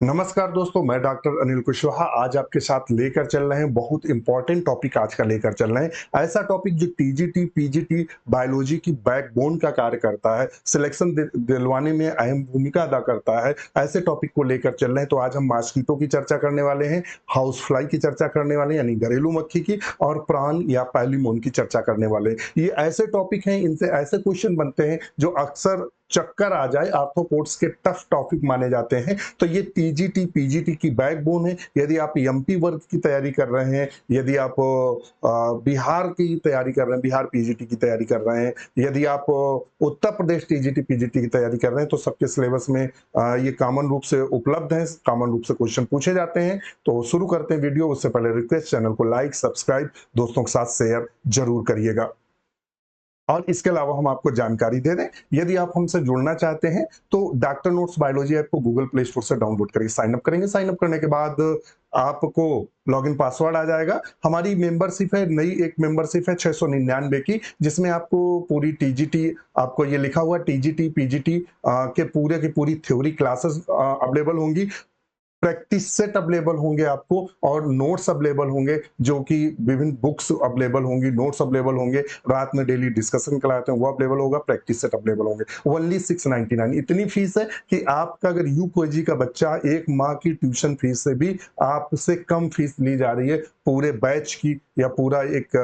नमस्कार दोस्तों, मैं डॉक्टर अनिल कुशवाहा आज आपके साथ लेकर चल रहे हैं बहुत इंपॉर्टेंट टॉपिक आज का लेकर चल रहे हैं। ऐसा टॉपिक जो टीजीटी, पीजीटी बायोलॉजी की बैकबोन का कार्य करता है, सिलेक्शन दिलवाने में अहम भूमिका अदा करता है। ऐसे टॉपिक को लेकर चल रहे हैं। तो आज हम मॉस्किटो की चर्चा करने वाले हैं, हाउस फ्लाई की चर्चा करने वाले हैं यानी घरेलू मक्खी की, और प्राण या पैलीमोन की चर्चा करने वाले हैं। ये ऐसे टॉपिक हैं, इनसे ऐसे क्वेश्चन बनते हैं जो अक्सर चक्कर आ जाए, आर्थ्रोपोड्स के टफ टॉपिक माने जाते हैं। तो ये टीजीटी पीजीटी की बैकबोन है। यदि आप एमपी वर्ग की तैयारी कर रहे हैं, यदि आप बिहार की तैयारी कर रहे हैं, बिहार पीजीटी की तैयारी कर रहे हैं, यदि आप उत्तर प्रदेश टीजीटी पीजीटी की तैयारी कर रहे हैं, तो सबके सिलेबस में ये कॉमन रूप से उपलब्ध है, कॉमन रूप से क्वेश्चन पूछे जाते हैं। तो शुरू करते हैं वीडियो। उससे पहले रिक्वेस्ट, चैनल को लाइक, सब्सक्राइब, दोस्तों के साथ शेयर जरूर करिएगा। और इसके अलावा हम आपको जानकारी दे दें, यदि आप हमसे जुड़ना चाहते हैं तो डॉक्टर नोट्स बायोलॉजी ऐप को गूगल प्ले स्टोर से डाउनलोड करके साइन अप करेंगे। साइन अप करने के बाद आपको लॉगिन पासवर्ड आ जाएगा। हमारी मेंबरशिप है, नई एक मेंबरशिप है 699 की, जिसमें आपको पूरी टीजीटी, आपको ये लिखा हुआ टीजीटी पीजीटी के पूरे की पूरी थ्योरी क्लासेस अवेलेबल होंगी। प्रैक्टिस सेट अवेलेबल होंगे आपको, और नोट्स अवेलेबल होंगे, जो कि विभिन्न बुक्स अवेलेबल होंगी, नोट्स अवेलेबल होंगे, रात में डेली डिस्कशन कराते हैं वो अवेलेबल होगा, प्रैक्टिस सेट अवेलेबल होंगे। ओनली 699 इतनी फीस है कि आपका अगर यूकेजी का बच्चा एक माह की ट्यूशन फीस से भी आपसे कम फीस ली जा रही है, पूरे बैच की या पूरा एक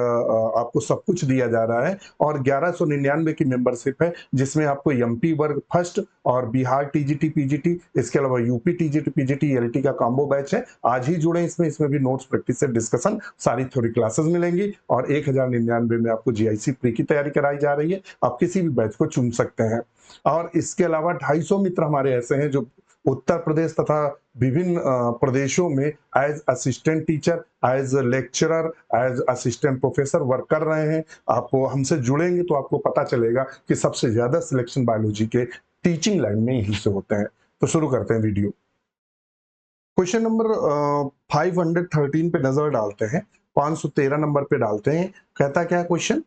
आपको सब कुछ दिया जा रहा है। और 1199 की मेंबरशिप है, जिसमें आपको एमपी वर्ग फर्स्ट और बिहार टीजीटी पीजीटी, इसके अलावा यूपी टीजीटी पीजीटी एलटी का कॉम्बो बैच है। आज ही जुड़े इसमें भी नोट्स, प्रैक्टिस से डिस्कशन, सारी थ्योरी क्लासेस मिलेंगी। और 1099 में आपको जीआईसी प्री की तैयारी कराई जा रही है। आप किसी भी बैच को चुन सकते हैं। और इसके अलावा 250 मित्र हमारे ऐसे हैं जो उत्तर प्रदेश तथा विभिन्न प्रदेशों में as assistant teacher, as lecturer, as assistant professor work कर रहे हैं। आप हमसे जुड़ेंगे तो आपको पता चलेगा कि सबसे ज्यादा सिलेक्शन बायोलॉजी के टीचिंग लाइन में यहीं से होते हैं। तो शुरू करते हैं वीडियो। क्वेश्चन नंबर 513 पे नजर डालते हैं, 513 नंबर पे डालते हैं। कहता क्या है क्वेश्चन?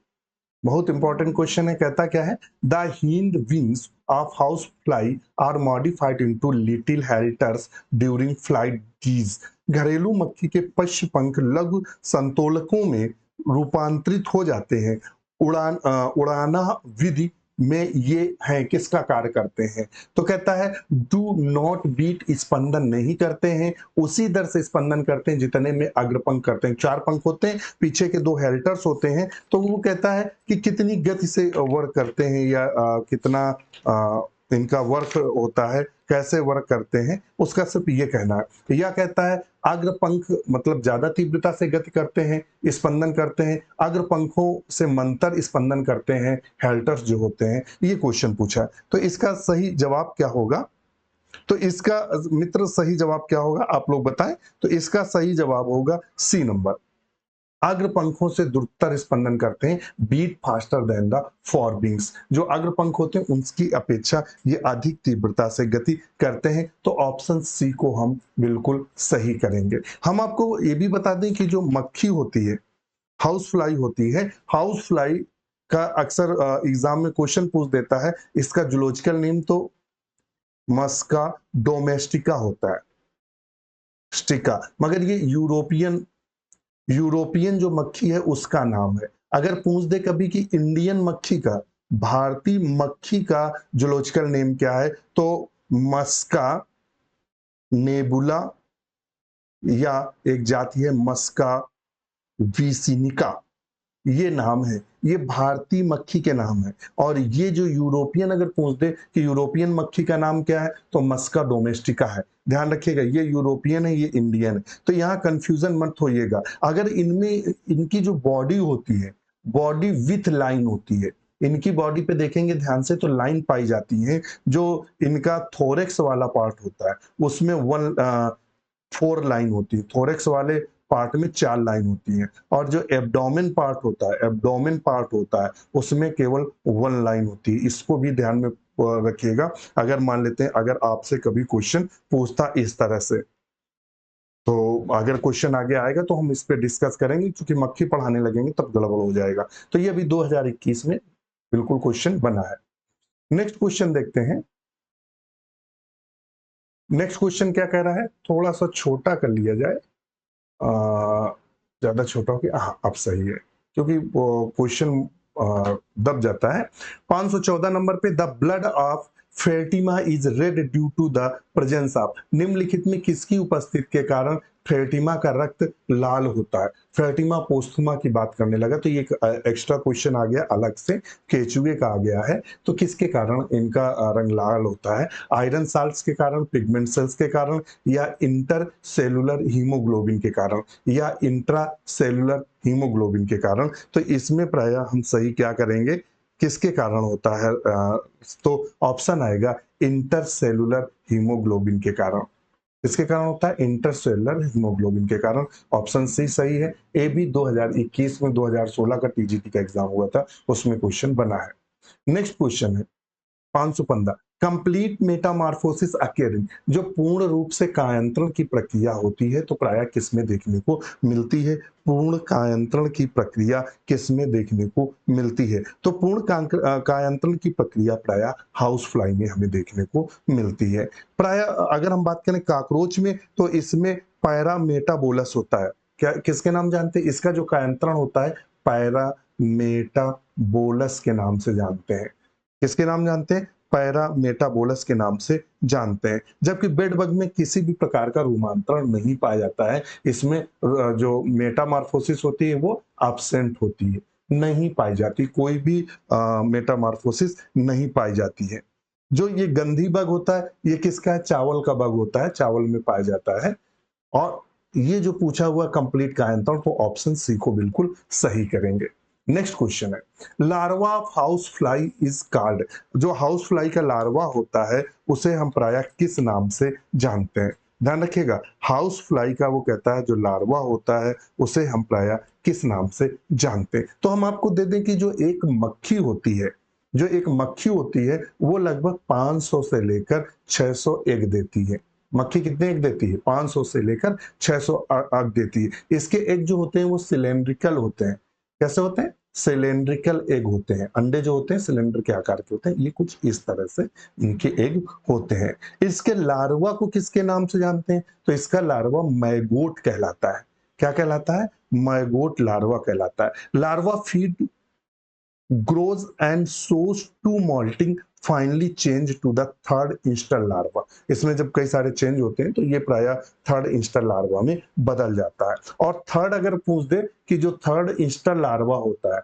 बहुत इंपॉर्टेंट क्वेश्चन है। कहता क्या है? The hind wings of house fly are modified into little halteres during flight डीज। घरेलू मक्खी के पश्च पंख लघु संतोलकों में रूपांतरित हो जाते हैं। उड़ाना विधि में ये है किसका कार्य करते हैं? तो कहता है डू नॉट बीट, स्पंदन नहीं करते हैं, उसी दर से स्पंदन करते हैं जितने में अग्रपंख करते हैं। 4 पंख होते हैं, पीछे के 2 हेल्टर्स होते हैं। तो वो कहता है कि कितनी गति से वर्क करते हैं, या कितना इनका वर्क होता है, कैसे वर्क करते हैं, उसका सिर्फ ये कहना है। या कहता है अग्र पंख मतलब ज्यादा तीव्रता से गति करते हैं, स्पंदन करते हैं, अग्र पंखों से मंतर स्पंदन करते हैं हेल्टर्स जो होते हैं। ये क्वेश्चन पूछा है। तो इसका सही जवाब क्या होगा? तो इसका मित्र सही जवाब क्या होगा आप लोग बताएं। तो इसका सही जवाब होगा सी नंबर। अग्र पंखों से द्रुततर स्पंदन करते हैं, beat faster than the fore wings. जो अग्र पंख होते हैं उनकी अपेक्षा ये अधिक तीव्रता से गति करते हैं। तो ऑप्शन सी को हम बिल्कुल सही करेंगे। हम आपको ये भी बता दें कि जो मक्खी होती है, हाउस फ्लाई होती है, हाउस फ्लाई का अक्सर एग्जाम में क्वेश्चन पूछ देता है। इसका जूलॉजिकल नेम तो मस्का डोमेस्टिका होता है, स्टिका, मगर ये यूरोपियन यूरोपियन जो मक्खी है उसका नाम है। अगर पूछ दे कभी कि इंडियन मक्खी का, भारतीय मक्खी का जूलॉजिकल नेम क्या है, तो मस्का नेबुला, या एक जाति है मस्का वीसिनिका, ये नाम है। ये भारतीय मक्खी के नाम है। और ये जो यूरोपियन अगर पूछ दे कि यूरोपियन मक्खी का नाम क्या है, तो मस्का डोमेस्टिका है। ध्यान रखिएगा, ये यूरोपियन है, ये इंडियन है। तो यहाँ कंफ्यूजन मत होइएगा। अगर इनमें इनकी जो बॉडी होती है, बॉडी विथ लाइन होती है, इनकी बॉडी पे देखेंगे ध्यान से तो लाइन पाई जाती है। जो इनका थोरेक्स वाला पार्ट होता है उसमें 4 लाइन होती है, थोरेक्स वाले पार्ट में 4 लाइन होती है। और जो एब्डोमेन पार्ट होता है, एब्डोमेन पार्ट होता है, उसमें केवल 1 लाइन होती है। इसको भी ध्यान में रखिएगा। अगर मान लेते हैं अगर आपसे कभी क्वेश्चन पूछता इस तरह से, तो अगर क्वेश्चन आगे आएगा तो हम इस पे डिस्कस करेंगे, क्योंकि मक्खी पढ़ाने लगेंगे तब गड़बड़ हो जाएगा। तो ये अभी 2021 में बिल्कुल क्वेश्चन बना है। नेक्स्ट क्वेश्चन देखते हैं। नेक्स्ट क्वेश्चन क्या कह रहा है, थोड़ा सा छोटा कर लिया जाए, ज्यादा छोटा हो गया, हाँ अब सही है, क्योंकि वो क्वेश्चन दब जाता है। 514 नंबर पे, the blood of Pheretima is red due to the presence of, निम्नलिखित में किसकी उपस्थिति के कारण फेटिमा का रक्त लाल होता है। फेटिमा पोस्थुमा की बात करने लगा, तो ये एक एक्स्ट्रा क्वेश्चन आ गया अलग से, केचुए का आ गया है। तो किसके कारण इनका रंग लाल होता है, आयरन साल्ट्स के कारण, पिगमेंट सेल्स के कारण, या इंटर सेलुलर हीमोग्लोबिन के कारण, या इंट्रा सेलुलर हीमोग्लोबिन के कारण। तो इसमें प्रायः हम सही क्या करेंगे, किसके कारण होता है, तो ऑप्शन आएगा इंटरसेलुलर हीमोग्लोबिन के कारण। इसके कारण होता है इंटरसेलुलर हीमोग्लोबिन के कारण, ऑप्शन सी सही है। ए भी 2021 में 2016 का टीजीटी का एग्जाम हुआ था, उसमें क्वेश्चन बना है। नेक्स्ट क्वेश्चन है 515, कंप्लीट मेटामॉर्फोसिस अकेयरिंग, जो पूर्ण रूप से कायांतरण की प्रक्रिया होती है, तो प्रायः किसमें देखने को मिलती है, पूर्ण कायांतरण की प्रक्रिया किसमें देखने को मिलती है, तो पूर्ण कायांतरण की प्रक्रिया प्रायः हाउस फ्लाई में हमें देखने को मिलती है। प्रायः अगर हम बात करें काकरोच में, तो इसमें पैरामेटाबोलस होता है, क्या किसके नाम जानते हैं, इसका जो कायांतरण होता है पैरामेटाबोलस के नाम से जानते हैं। किसके नाम जानते हैं, पैरामेटाबोलस के नाम से जानते हैं। जबकि बेड बग में किसी भी प्रकार का रूपांतरण नहीं पाया जाता है, इसमें जो मेटामॉर्फोसिस होती है वो एब्सेंट होती है, नहीं पाई जाती, कोई भी मेटामॉर्फोसिस नहीं पाई जाती है। जो ये गंधी बग होता है, ये किसका है, चावल का बग होता है, चावल में पाया जाता है। और ये जो पूछा हुआ कंप्लीट कायांतरण, तो ऑप्शन सी को बिल्कुल सही करेंगे। नेक्स्ट क्वेश्चन है, larva of house fly is called, जो हाउस फ्लाई का लार्वा होता है उसे हम प्रायः किस नाम से जानते हैं। ध्यान रखिएगा, हाउस फ्लाई का वो कहता है जो लार्वा होता है उसे हम प्रायः किस नाम से जानते हैं। तो हम आपको दे दें कि जो एक मक्खी होती है, जो एक मक्खी होती है वो लगभग 500 से लेकर 600 एग देती है। मक्खी कितने एग देती है, 500 से लेकर 600 एग देती है। इसके एग जो होते हैं वो सिलेंड्रिकल होते हैं। कैसे होते हैं, सिलेंड्रिकल एग होते हैं। अंडे जो होते हैं सिलेंडर के आकार के होते हैं, ये कुछ इस तरह से इनके एग होते हैं। इसके लार्वा को किसके नाम से जानते हैं, तो इसका लार्वा मैगोट कहलाता है। क्या कहलाता है, मैगोट लार्वा कहलाता है। Larva feed grows and sows to molting finally change to the third instar larva। इसमें जब कई सारे चेंज होते हैं तो ये प्रायः थर्ड इंस्टर लार्वा में बदल जाता है। और थर्ड अगर पूछ दे कि जो थर्ड इंस्टर लार्वा होता है,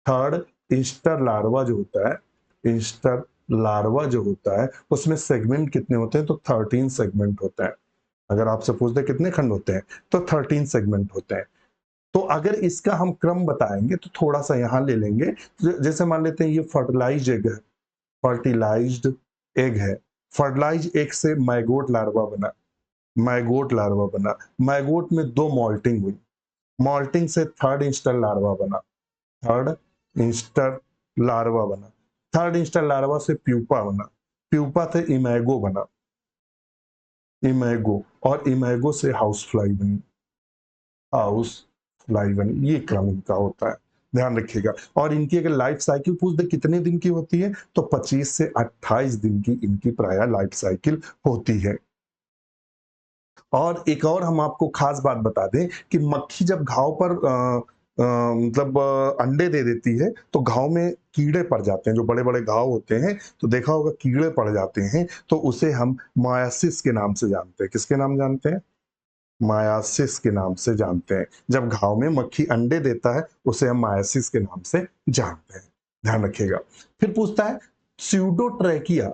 थर्ड इंस्टर लार्वा जो होता है, इंस्टर लार्वा जो होता है उसमें सेगमेंट कितने होते हैं, तो 13 सेगमेंट होते हैं। अगर आपसे पूछ दे कितने खंड होते हैं, तो 13 सेगमेंट होते हैं। तो अगर इसका हम क्रम बताएंगे तो थोड़ा सा यहां ले लेंगे, जैसे मान लेते हैं ये फर्टिलाइज एग है, फर्टिलाइज्ड एग है, फर्टिलाइज एग से मैगोट लार्वा बना, मैगोट लार्वा बना, मैगोट में दो मॉल्टिंग हुई, मॉल्टिंग से थर्ड इंस्टर लार्वा बना, थर्ड इंस्टर लार्वा बना, थर्ड इंस्टर लार्वा से प्यूपा बना, प्यूपा से इमैगो बना, इमैगो, और इमैगो से हाउस फ्लाई बनी, हाउस फ्लाई बनी। ये क्रम इनका होता है, ध्यान रखिएगा। और इनकी अगर लाइफ साइकिल पूछ दे कितने दिन की होती है, तो 25 से 28 दिन की इनकी प्रायः लाइफ साइकिल होती है। और एक और हम आपको खास बात बता दें कि मक्खी जब घाव पर मतलब अंडे दे देती है तो घाव में कीड़े पड़ जाते हैं, जो बड़े बड़े घाव होते हैं तो देखा होगा कीड़े पड़ जाते हैं, तो उसे हम मायासिस के नाम से जानते हैं। किसके नाम जानते हैं, मायासिस के नाम से जानते हैं। जब घाव में मक्खी अंडे देता है उसे हम मायासिस के नाम से जानते हैं, ध्यान रखिएगा। फिर पूछता है, स्यूडोट्रैकिया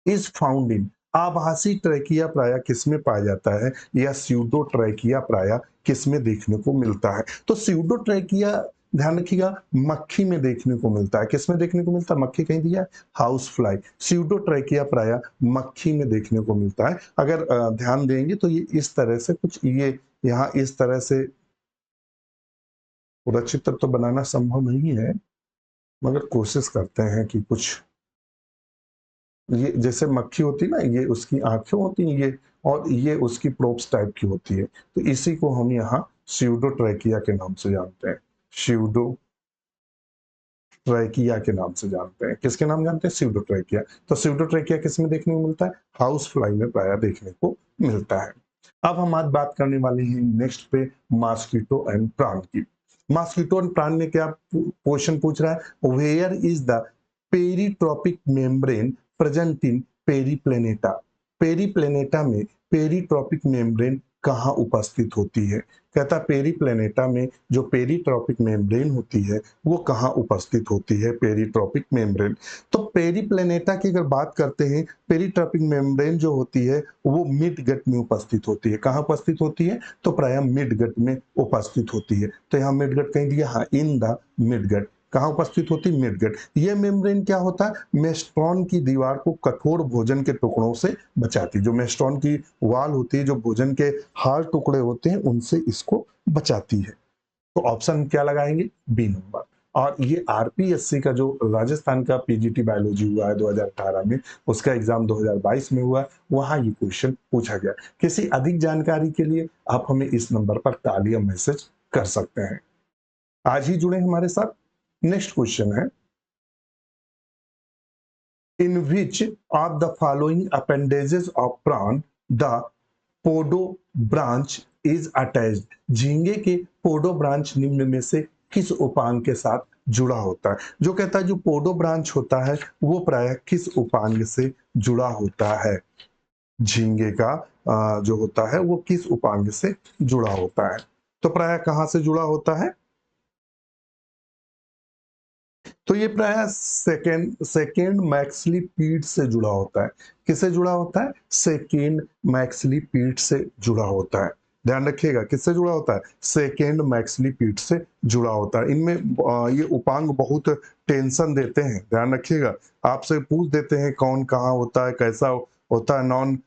इज फाउंड इन, आभासी ट्रैकिया प्रायः किसमें पाया जाता है, या स्यूडोट्रैकिया प्रायः किसमें देखने को मिलता है। तो स्यूडोट्रैकिया ध्यान रखिएगा मक्खी में देखने को मिलता है। किसमें देखने को मिलता है, मक्खी कहीं दिया है, हाउस फ्लाई। स्यूडोट्रैकिया प्रायः मक्खी में देखने को मिलता है। अगर ध्यान देंगे तो ये इस तरह से कुछ, ये यहाँ इस तरह से पूरा चित्र तो बनाना संभव नहीं है, मगर कोशिश करते हैं कि कुछ, ये जैसे मक्खी होती है ना, ये उसकी आंखें होती हैं ये, और ये उसकी प्रोब्स टाइप की होती है, तो इसी को हम यहाँ स्यूडोट्रैकिया के नाम से जानते हैं, स्यूडो ट्रैकिया के नाम से जानते हैं। किसके नाम जानते हैं? स्यूडोट्रैकिया। तो स्यूडोट्रैकिया किस में देखने को मिलता है? हाउस फ्लाई में प्राय देखने को मिलता है। अब हम आज बात करने वाले हैं नेक्स्ट पे मॉस्किटो एंड प्राण की। मॉस्किटो एंड प्राण में क्या क्वेश्चन पूछ रहा है? Where is the peritrophic membrane present in Periplaneta? Periplaneta में पेरिट्रोपिक मेम्ब्रेन कहाँ उपस्थित होती है? कहता पेरिप्लेनेटा में जो पेरिट्रोपिक मेम्ब्रेन होती है वो कहाँ उपस्थित होती है? पेरिट्रोपिक मेम्ब्रेन। तो पेरिप्लेनेटा की अगर बात करते हैं, पेरिट्रोपिक मेम्ब्रेन जो होती है वो मिड गट में उपस्थित होती है। कहाँ उपस्थित होती है? तो प्राय मिड गट में उपस्थित होती है। तो यहाँ मिड गट कहीं दिया, हाँ, इन द मिड गट। कहाँ उपस्थित होती? Mid gut. ये मेम्ब्रेन क्या होता है? मेस्ट्रॉन की दीवार को कठोर भोजन के टुकड़ों से बचाती है। जो मेस्ट्रॉन की वाल होती है, जो भोजन के हार्ड टुकड़े होते हैं, उनसे इसको बचाती है। तो ऑप्शन क्या लगाएंगे? B number. और ये आरपीएससी का जो राजस्थान का पीजीटी बायोलॉजी हुआ है 2018 में, उसका एग्जाम 2022 में हुआ, वहां ये क्वेश्चन पूछा गया। किसी अधिक जानकारी के लिए आप हमें इस नंबर पर तालियां मैसेज कर सकते हैं। आज ही जुड़े हमारे साथ। नेक्स्ट क्वेश्चन है, in which of the following appendages of prawn the podobranch is attached? झींगे के पोडो ब्रांच निम्न में से किस उपांग के साथ जुड़ा होता है? जो कहता है जो पोडो ब्रांच होता है वो प्राय किस उपांग से जुड़ा होता है? झींगे का जो होता है वो किस उपांग से जुड़ा होता है? तो प्राय कहां से जुड़ा होता है? तो ये प्राय सेकेंड सेकेंड मैक्सली पीड से जुड़ा होता है। किससे जुड़ा होता है? सेकेंड मैक्सली पीड से जुड़ा होता है। ध्यान रखिएगा, किससे जुड़ा होता है? सेकेंड मैक्सली पीड से जुड़ा होता है। इनमें ये उपांग बहुत टेंशन देते हैं, ध्यान रखिएगा। आपसे पूछ देते हैं कौन कहाँ होता है, कैसा होता है, नॉन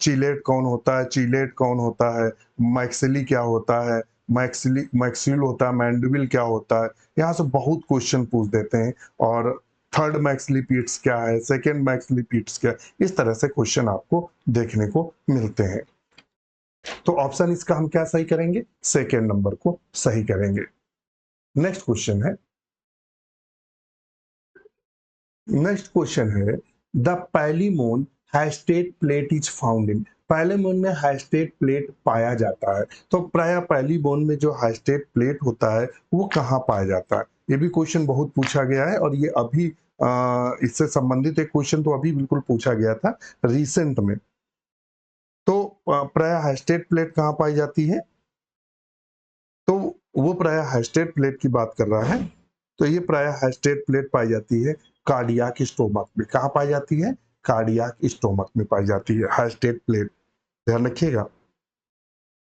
चीलेट कौन होता है, चीलेट कौन होता है, मैक्सिली क्या होता है, मैक्सिली मैक्सिल होता है, मैंडिबिल क्या होता है। यहाँ से बहुत क्वेश्चन पूछ देते हैं। और थर्ड मैक्सलीपीड्स क्या है, सेकेंड मैक्सलीपीड्स क्या है, इस तरह से क्वेश्चन आपको देखने को मिलते हैं। तो ऑप्शन इसका हम क्या सही करेंगे? सेकेंड नंबर को सही करेंगे। नेक्स्ट क्वेश्चन है, नेक्स्ट क्वेश्चन है, the Palaemon hastate plate is found in? Palaemon में हैस्टेट प्लेट पाया जाता है। तो प्राय पैलीमोन में जो हैस्टेट प्लेट होता है वो कहाँ पाया जाता है? ये भी क्वेश्चन बहुत पूछा गया है। और ये अभी इससे संबंधित एक क्वेश्चन तो अभी बिल्कुल पूछा गया था रिसेंट में। तो प्राय हैस्टेट प्लेट कहाँ पाई जाती है? तो वो प्राय हैस्टेट प्लेट की बात कर रहा है। तो ये प्राय हैस्टेट प्लेट पाई जाती है कार्डियाक स्टोमक में। कहाँ पाई जाती है? कार्डियाक स्टोमक में पाई जाती है हैस्टेट प्लेट। ध्यान रखिएगा।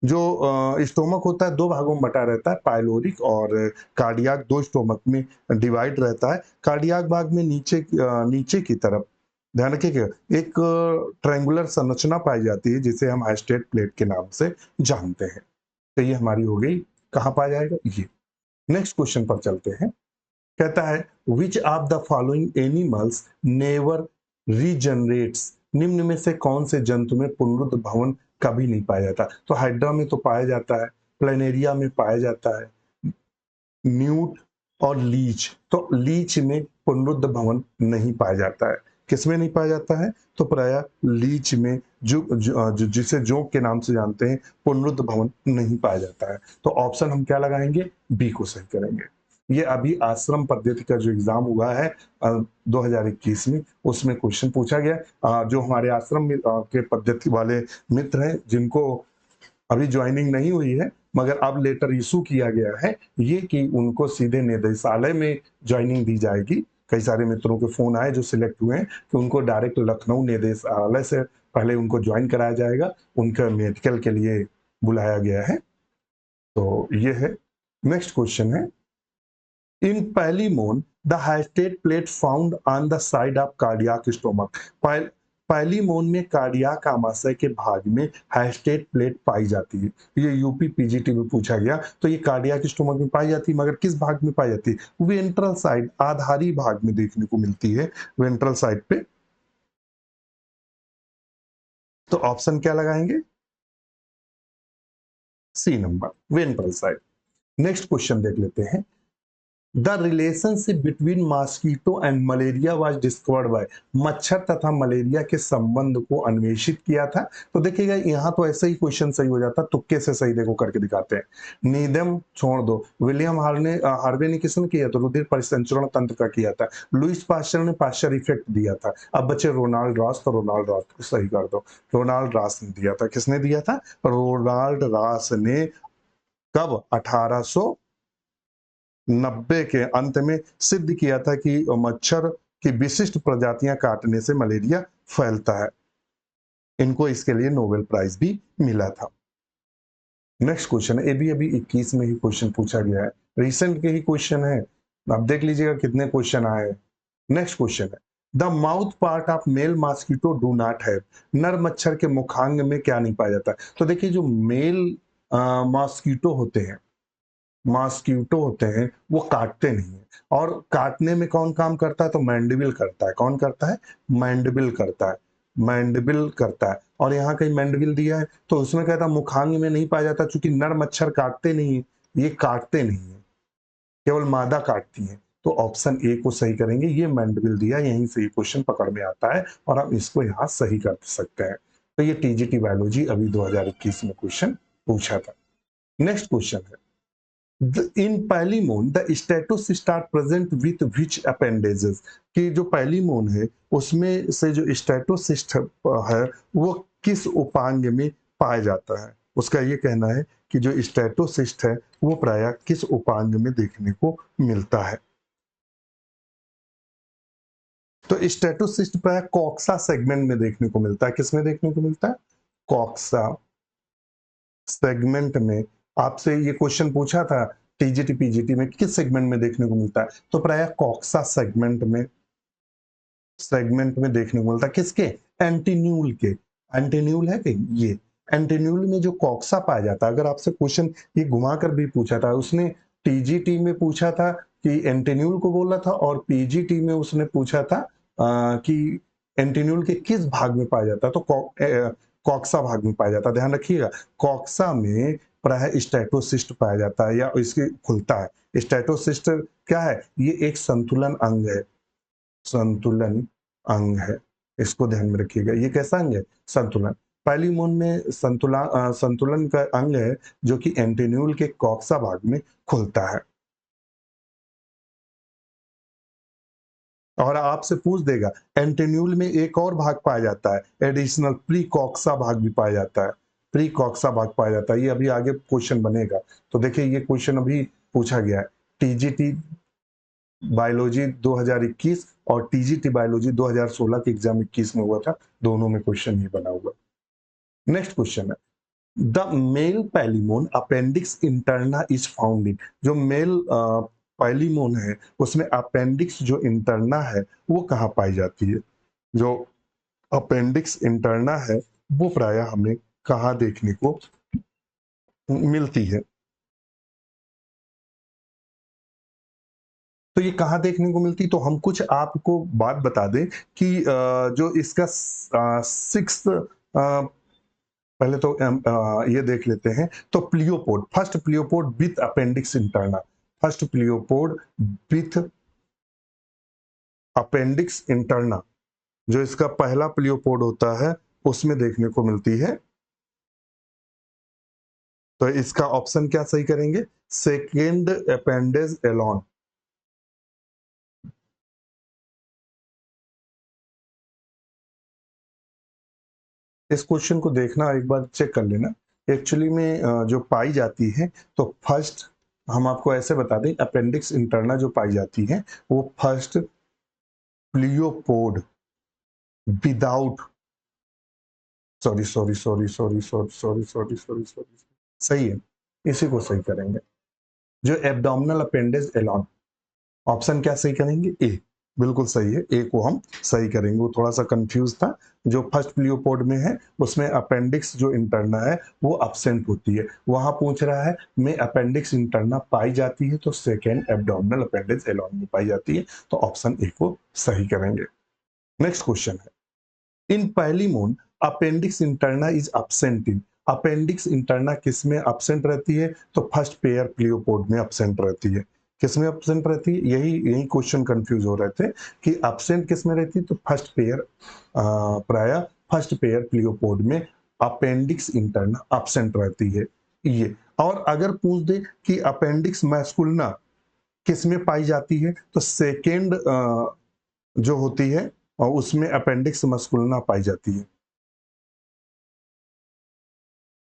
जो स्टोमक होता है दो भागों में बटा रहता है, पाइलोरिक और कार्डियाक। दो स्टोमक में डिवाइड रहता है। कार्डियाक भाग में नीचे की तरफ, ध्यान रखिएगा, एक ट्रायंगुलर संरचना पाई जाती है जिसे हम हैस्टेट प्लेट के नाम से जानते हैं। तो ये हमारी हो गई, कहाँ पाया जाएगा ये। नेक्स्ट क्वेश्चन पर चलते हैं। कहता है विच of the following animals never regenerates? निम्न में से कौन से जंतु में पुनरुत्थ भवन कभी नहीं पाया जाता? तो हाइड्रा में तो पाया जाता है, प्लेनेरिया में पाया जाता है, न्यूट और लीच। तो लीच में पुनरुत्थ भवन नहीं पाया जाता है। किसमें नहीं पाया जाता है? तो प्राय लीच में जिसे जोंक के नाम से जानते हैं, पुनरुत्थ भवन नहीं पाया जाता है। तो ऑप्शन हम क्या लगाएंगे? बी को सही करेंगे। ये अभी आश्रम पद्धति का जो एग्जाम हुआ है 2021 में, उसमें क्वेश्चन पूछा गया। जो हमारे आश्रम में के पद्धति वाले मित्र हैं जिनको अभी ज्वाइनिंग नहीं हुई है मगर अब लेटर इशू किया गया है, ये कि उनको सीधे निदेशालय में ज्वाइनिंग दी जाएगी। कई सारे मित्रों के फोन आए जो सिलेक्ट हुए हैं कि उनको डायरेक्ट लखनऊ निदेशालय से पहले उनको ज्वाइन कराया जाएगा, उनका मेडिकल के लिए बुलाया गया है। तो ये है। नेक्स्ट क्वेश्चन है, in Palaemon the hastate plate found on the side of cardiac stomach? Palaemon में कार्डियाक आमाशय के भाग में हाइस्टेट प्लेट पाई जाती है। ये यूपी पीजीटी में पूछा गया। तो ये कार्डियाक स्टोमक में पाई जाती है, मगर किस भाग में पाई जाती है? वेंट्रल साइड, आधारी भाग में देखने को मिलती है, वेंट्रल साइड पे। तो ऑप्शन क्या लगाएंगे? C number, ventral side. Next question देख लेते हैं। The relationship between mosquito and malaria was discovered by, मच्छर तथा मलेरिया के संबंध को अन्वेषित किया था। तो देखिएगा यहाँ तो ऐसे ही क्वेश्चन सही हो जाता, तुक्के से सही देखो करके दिखाते हैं। नीदम छोड़ दो, विलियम हार्वे ने किसने किया? तो रुधिर परिसंचरण तंत्र का किया था। लुईस पास्चर ने पास्चर इफेक्ट दिया था। अब बचे रोनाल्ड रॉस, तो रोनाल्ड रॉस को सही कर दो। रोनाल्ड रॉस ने दिया था। किसने दिया था? रोनाल्ड रॉस ने। कब? 1890 के अंत में सिद्ध किया था कि मच्छर की विशिष्ट प्रजातियां काटने से मलेरिया फैलता है। इनको इसके लिए नोबेल प्राइज भी मिला था। नेक्स्ट क्वेश्चन, ये भी अभी 21 में ही क्वेश्चन पूछा गया है, रिसेंट के ही क्वेश्चन है। आप देख लीजिएगा कितने क्वेश्चन आए। नेक्स्ट क्वेश्चन है, the mouth part of male mosquito do not have, नर मच्छर के मुखांग में क्या नहीं पाया जाता? तो देखिए जो मेल मॉस्किटो होते हैं, मॉस्किटो होते हैं वो काटते नहीं है, और काटने में कौन काम करता है? तो मैंडिबिल करता है। कौन करता है? मैंडिबिल करता है। मैंडिबिल करता है। और यहाँ कहीं मैंडिबिल दिया है तो उसमें कहता है मुखांग में नहीं पाया जाता, चूंकि नर मच्छर काटते नहीं है, ये काटते नहीं है, केवल मादा काटती है। तो ऑप्शन ए को सही करेंगे, ये मैंडिबिल दिया, यहीं से ये क्वेश्चन पकड़ में आता है और हम इसको यहाँ सही कर सकते हैं। तो ये टीजीटी बायोलॉजी अभी 2021 में क्वेश्चन पूछा था। नेक्स्ट क्वेश्चन है, in Palaemon the statocyst are present with which appendages, कि जो पैलीमोन है उसमें से जो स्टेटोसिस्ट है वो किस उपांग में पाया जाता है? उसका ये कहना है कि जो स्टेटोसिस्ट है वो प्रायः किस उपांग में देखने को मिलता है? तो स्टेटोसिस्ट प्रायः कॉक्सा सेगमेंट में देखने को मिलता है। किसमें देखने को मिलता है? कॉक्सा सेगमेंट में। आपसे ये क्वेश्चन पूछा था टीजीटी पीजीटी में, किस सेगमेंट में देखने को मिलता है? तो प्रायः कॉक्सा सेगमेंट में देखने को मिलता है। किसके? एंटीन्यूल के। एंटीन्यूल है कि ये एंटीन्यूल में जो कॉक्सा पाया जाता है, अगर आपसे क्वेश्चन ये घुमाकर भी पूछा था, उसने टीजीटी में पूछा था कि एंटीन्यूल को बोला था, और पीजीटी में उसने पूछा था कि एंटीन्यूल के किस भाग में पाया जाता है? तो कॉक्सा भाग में पाया जाता है। ध्यान रखिएगा, कॉक्सा में प्रायः स्टेटोसिस्ट पाया जाता है या इसके खुलता है। स्टेटोसिस्ट क्या है? ये एक संतुलन अंग है। संतुलन अंग है, इसको ध्यान में रखिएगा। ये कैसा अंग है? संतुलन। पैलीमोन में संतुलन का अंग है जो कि एंटीन्यूल के कॉक्सा भाग में खुलता है। और आपसे पूछ देगा एंटीन्यूल में एक और भाग पाया जाता है, एडिशनल प्रीकॉक्सा भाग भी पाया जाता है। प्रीकॉक्सा भाग पाया जाता है, ये अभी आगे क्वेश्चन बनेगा। तो देखिए ये क्वेश्चन अभी पूछा गया है, टीजीटी बायोलॉजी 2021 और टीजीटी बायोलॉजी 2016 के एग्जाम 21 में हुआ था, दोनों में क्वेश्चन ये बना हुआ है। नेक्स्ट क्वेश्चन है, the male Palaemon appendix interna is found in, जो मेल पैलीमोन है उसमें अपेंडिक्स जो इंटरना है वो कहाँ पाई जाती है? जो अपेंडिक्स इंटरना है वो प्रायः हमें कहाँ देखने को मिलती है? तो ये कहाँ देखने को मिलती? तो हम कुछ आपको बात बता दें कि जो इसका सिक्स पहले तो ये देख लेते हैं। तो pleopod, first pleopod with appendix interna, first pleopod with appendix interna, जो इसका पहला प्लियोपोड होता है उसमें देखने को मिलती है। तो इसका ऑप्शन क्या सही करेंगे? Second appendage Elon. इस क्वेश्चन को देखना, एक बार चेक कर लेना। एक्चुअली में जो पाई जाती है, तो फर्स्ट हम आपको ऐसे बता दें, अपेंडिक्स इंटरना जो पाई जाती है वो first pleopod without, sorry sorry sorry sorry sorry sorry sorry sorry sorry, सही है, इसी को सही करेंगे। जो एब्डोमिनल अपेंडेज एलॉन, ऑप्शन क्या सही करेंगे? ए, बिल्कुल सही है, ए को हम सही करेंगे। वो थोड़ा सा कंफ्यूज था। जो फर्स्ट प्लियोपोड में है उसमें अपेंडिक्स जो इंटरना है वो अब्सेंट होती है। वहां पूछ रहा है में अपेंडिक्स इंटरना पाई जाती है, तो सेकेंड एब्डोमिनल अपेंडेज एलॉन में पाई जाती है, तो ऑप्शन ए को सही करेंगे। नेक्स्ट क्वेश्चन है, in Palaemon appendix interna is absent in, appendix interna किस में अब्सेंट रहती है? तो फर्स्ट पेयर प्लियोपोड में अब्सेंट रहती है। किस में एब्सेंट रहती है, यही यही क्वेश्चन कंफ्यूज हो रहे थे कि एब्सेंट किस में रहती है, तो फर्स्ट पेयर, प्राय फर्स्ट पेयर प्लियोपोड में अपेंडिक्स इंटरना एब्सेंट रहती है ये। और अगर पूछ दे कि अपेंडिक्स मैस्कुलिना किस में पाई जाती है, तो सेकेंड जो होती है उसमें अपेंडिक्स मस्कुलिना पाई जाती है।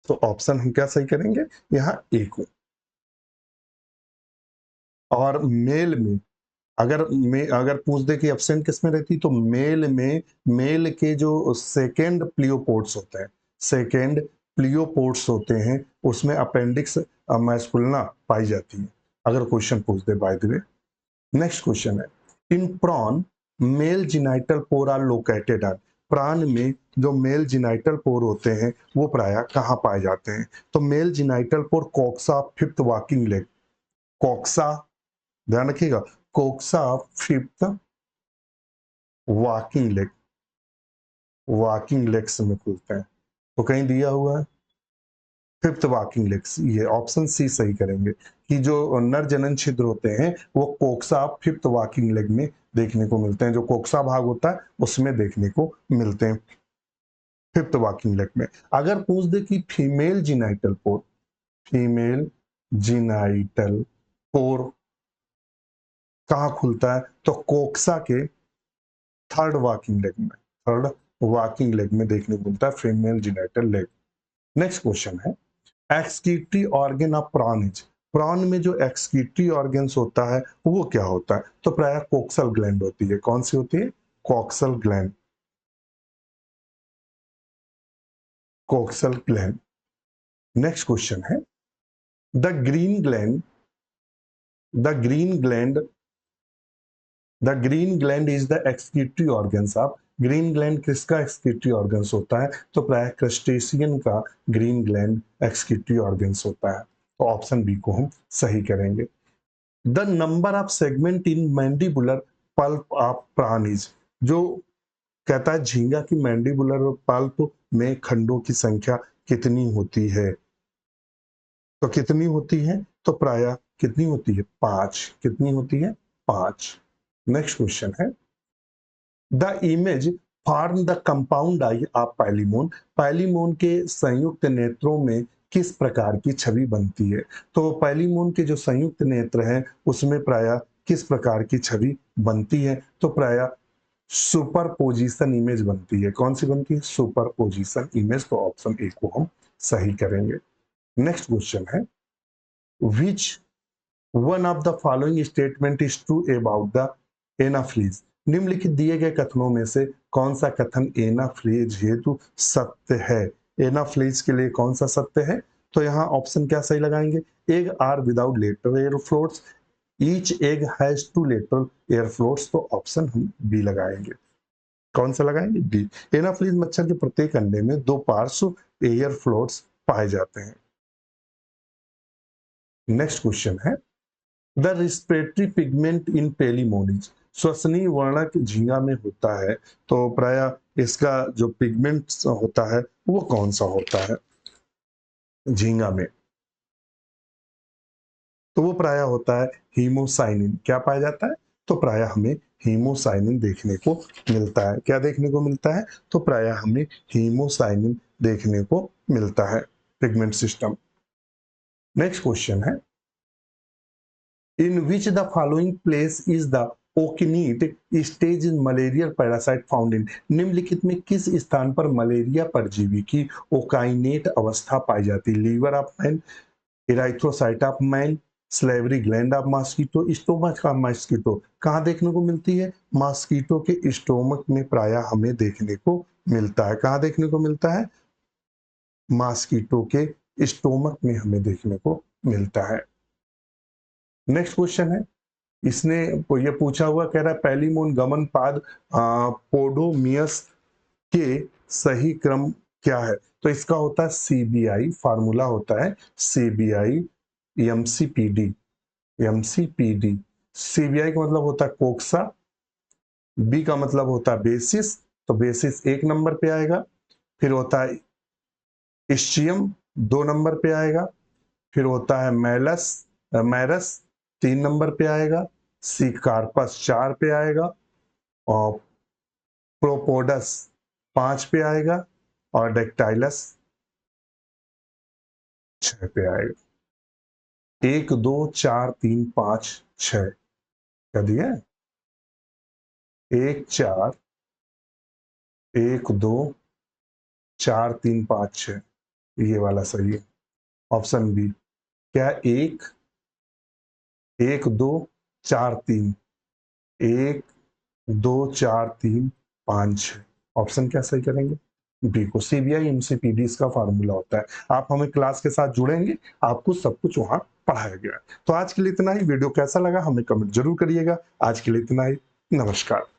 तो ऑप्शन हम क्या सही करेंगे, यहाँ ए को। और मेल में अगर पूछ दे कि एब्सेंट किस में रहती, तो मेल में मेल के जो सेकेंड प्लियोपोड्स होते हैं, सेकेंड प्लियोपोड्स होते हैं, उसमें अपेंडिक्स मैस्कुलिना पाई जाती है, अगर क्वेश्चन पूछ दे by the way. Next question है, in prawn male genital pore are located at. Prawn में जो मेल जिनाइटल पोर होते हैं वो प्राय कहाँ पाए जाते हैं, तो male genital pore coxa fifth walking leg, coxa, ध्यान रखिएगा, coxa fifth walking leg, walking legs में खुलते हैं, तो कहीं दिया हुआ है फिफ्थ वॉकिंग लेग्स, ये ऑप्शन सी सही करेंगे कि जो नर जनन छिद्र होते हैं वो कोक्सा फिफ्थ वॉकिंग लेग में देखने को मिलते हैं, जो कोक्सा भाग होता है उसमें देखने को मिलते हैं फिफ्थ वॉकिंग लेग में। अगर पूछ दे कि female genital pore, female genital pore कहाँ खुलता है, तो कोक्सा के थर्ड वॉकिंग लेग में, थर्ड वॉकिंग लेग में देखने को मिलता है female genital leg. Next question है, excretory organ of prawn is. Prawn में जो एक्सक्रीटरी ऑर्गन्स होता है वो क्या होता है, तो प्राय कोक्सल ग्लैंड होती है, कौन सी होती है, coxal gland, coxal gland. Next question है, the green gland, the green gland, the green gland is the excretory organs of. Green gland किसका एक्सक्रीटरी ऑर्गन्स होता है, तो प्राय क्रस्टेशियन का ग्रीन ग्लैंड एक्सक्रीटरी ऑर्गन्स होता है, तो ऑप्शन बी को हम सही करेंगे। The number of segment in mandibular pulp of प्राण इज, जो कहता है झींगा की मैंडिबुलर पल्प में खंडों की संख्या कितनी होती है, तो कितनी होती है, तो प्राय कितनी होती है, 5, कितनी होती है, 5। नेक्स्ट क्वेश्चन है, the image form the compound eye of Palaemon. Palaemon के संयुक्त नेत्रों में किस प्रकार की छवि बनती है, तो पैलिमोन के जो संयुक्त नेत्र हैं उसमें प्राय किस प्रकार की छवि बनती है, तो प्राय सुपरपोजिशन इमेज बनती है, कौन सी बनती है, सुपरपोजिशन इमेज, तो ऑप्शन ए को हम सही करेंगे। नेक्स्ट क्वेश्चन है, which one of the following statement is true about the Anopheles. निम्नलिखित दिए गए कथनों में से कौन सा कथन एनाफ्लीज हेतु सत्य है, एनाफ्लीज के लिए कौन सा सत्य है, तो यहाँ ऑप्शन क्या सही लगाएंगे, egg are without lateral air floats, each egg has two lateral air floats, तो ऑप्शन हम बी लगाएंगे, कौन सा लगाएंगे, डी। एनाफ्लीज मच्छर के प्रत्येक अंडे में 2 पार्श्व एयर फ्लोट्स पाए जाते हैं। नेक्स्ट क्वेश्चन है, द रिस्पिरेटरी पिगमेंट इन पेलिमोनिज। श्वसनीय वर्णक झींगा में होता है, तो प्राय इसका जो पिगमेंट होता है वो कौन सा होता है झींगा में, तो वो प्राय होता है हीमोसाइनिन। क्या पाया जाता है, तो प्राय हमें हीमोसाइनिन देखने को मिलता है, क्या देखने को मिलता है, तो प्राय हमें हीमोसाइनिन देखने को मिलता है पिगमेंट सिस्टम। नेक्स्ट क्वेश्चन है, in which the following place is the ookinete stage in malaria parasite found in. निम्नलिखित में किस स्थान पर मलेरिया परजीवी की ओकाइनेट अवस्था पाई जाती है, liver of man, erythrocyte of man, salivary gland of mosquito, stomach का मॉस्किटो, कहाँ देखने को मिलती है, मॉस्किटो के स्टोमक में प्राय हमें देखने को मिलता है, कहाँ देखने को मिलता है, मॉस्किटो के स्टोमक में हमें देखने को मिलता है। नेक्स्ट क्वेश्चन है, इसने ये पूछा हुआ कह रहा है पैलिमोन गमन पाद पोडोमियस के सही क्रम क्या है, तो इसका होता है सीबीआई, फार्मूला होता है सीबीआई एमसीपीडी, एमसीपीडी। सीबीआई का मतलब होता है कोक्सा, बी का मतलब होता है बेसिस, तो बेसिस 1 नंबर पे आएगा, फिर होता है इस्चियम 2 नंबर पे आएगा, फिर होता है मैलस मैरस 3 नंबर पे आएगा, सी कार्पस 4 पे आएगा और प्रोपोडस 5 पे आएगा और डेक्टाइलस 6 पे आएगा। 1 2 4 3 5 6 क्या दिया है? 1 4 1 2 4 3 5 6 ये वाला सही है। ऑप्शन बी क्या? 1 1 2 4 3 1 2 4 3 5 6 ऑप्शन क्या सही करेंगे? बी को। सीबीआई एमसीपीडी इसका फार्मूला होता है। आप हमें क्लास के साथ जुड़ेंगे, आपको सब कुछ वहां पढ़ाया गया है। तो आज के लिए इतना ही। वीडियो कैसा लगा हमें कमेंट जरूर करिएगा। आज के लिए इतना ही। नमस्कार।